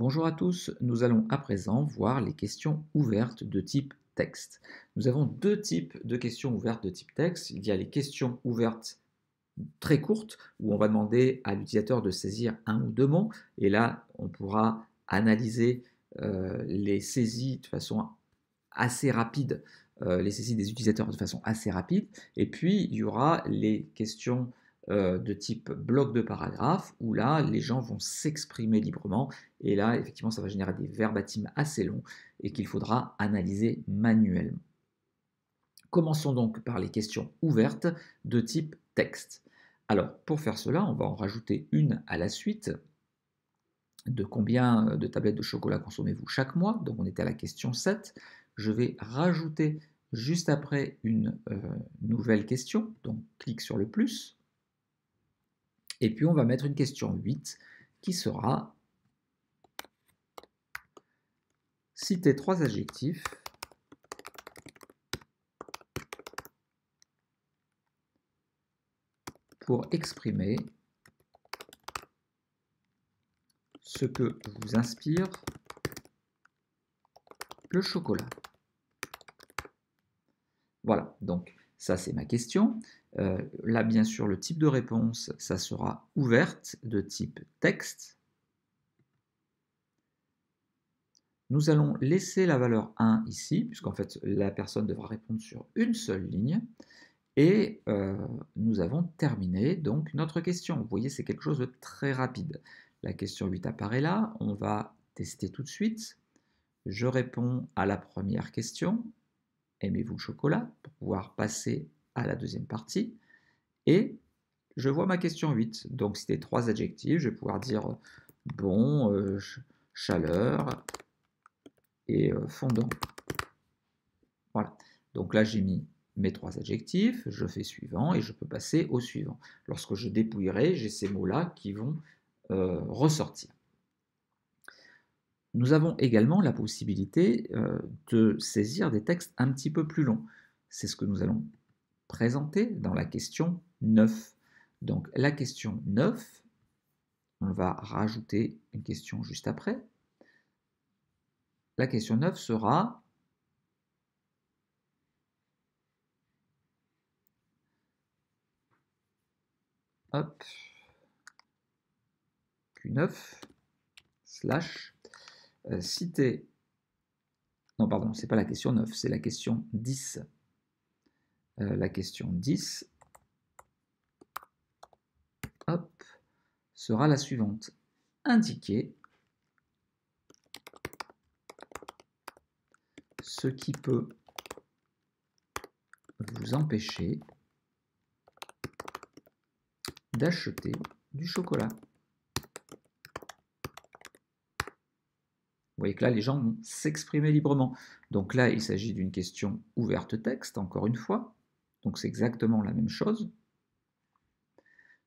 Bonjour à tous, nous allons à présent voir les questions ouvertes de type texte. Nous avons deux types de questions ouvertes de type texte. Il y a les questions ouvertes très courtes, où on va demander à l'utilisateur de saisir un ou deux mots, et là on pourra analyser les saisies de façon assez rapide, les saisies des utilisateurs de façon assez rapide. Et puis, il y aura les questions de type bloc de paragraphe, où là, les gens vont s'exprimer librement. Et là, effectivement, ça va générer des verbatims assez longs et qu'il faudra analyser manuellement. Commençons donc par les questions ouvertes de type texte. Alors, pour faire cela, on va en rajouter une à la suite. De combien de tablettes de chocolat consommez-vous chaque mois? Donc on était à la question 7. Je vais rajouter juste après une nouvelle question, donc clique sur le plus. Et puis on va mettre une question 8 qui sera citer trois adjectifs pour exprimer ce que vous inspire le chocolat. Voilà, donc ça c'est ma question. Là, bien sûr, le type de réponse, ça sera ouverte de type texte. Nous allons laisser la valeur 1 ici, puisqu'en fait la personne devra répondre sur une seule ligne. Et nous avons terminé donc notre question. Vous voyez, c'est quelque chose de très rapide. La question 8 apparaît là, on va tester tout de suite. Je réponds à la première question, aimez-vous le chocolat, pour pouvoir passer à la deuxième partie. Et je vois ma question 8. Donc c'était trois adjectifs, je vais pouvoir dire bon, chaleur et fondant. Voilà. Donc là, j'ai mis mes trois adjectifs, je fais suivant et je peux passer au suivant. Lorsque je dépouillerai, j'ai ces mots-là qui vont ressortir. Nous avons également la possibilité de saisir des textes un petit peu plus longs. C'est ce que nous allons présenter dans la question 9. Donc la question 9, on va rajouter une question juste après. La question 9 sera hop, Q9 slash citer. Non, pardon, c'est pas la question 9, c'est la question 10. La question 10, hop, sera la suivante. Indiquer ce qui peut vous empêcher d'acheter du chocolat. Vous voyez que là, les gens vont s'exprimer librement. Donc là, il s'agit d'une question ouverte texte, encore une fois. Donc c'est exactement la même chose.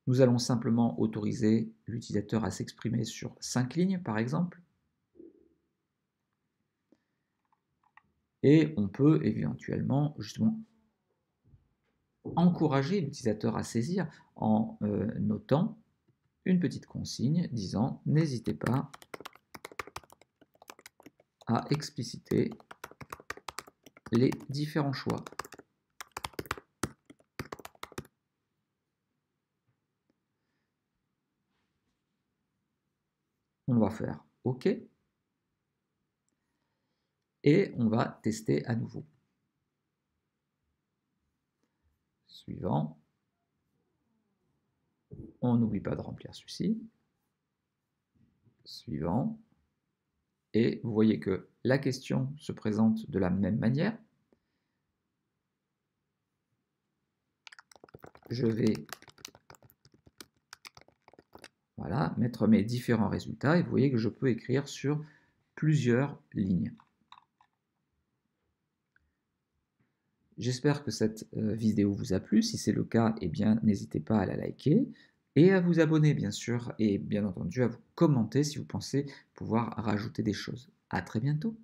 Nous allons simplement autoriser l'utilisateur à s'exprimer sur 5 lignes, par exemple. Et on peut éventuellement, justement, encourager l'utilisateur à saisir en notant une petite consigne disant « N'hésitez pas à expliciter les différents choix ». On va faire OK et on va tester à nouveau. Suivant. On n'oublie pas de remplir celui-ci. Suivant. Et vous voyez que la question se présente de la même manière. Je vais mettre mes différents résultats et vous voyez que je peux écrire sur plusieurs lignes. J'espère que cette vidéo vous a plu. Si c'est le cas, eh bien, n'hésitez pas à la liker et à vous abonner, bien sûr, et bien entendu à vous commenter si vous pensez pouvoir rajouter des choses. À très bientôt.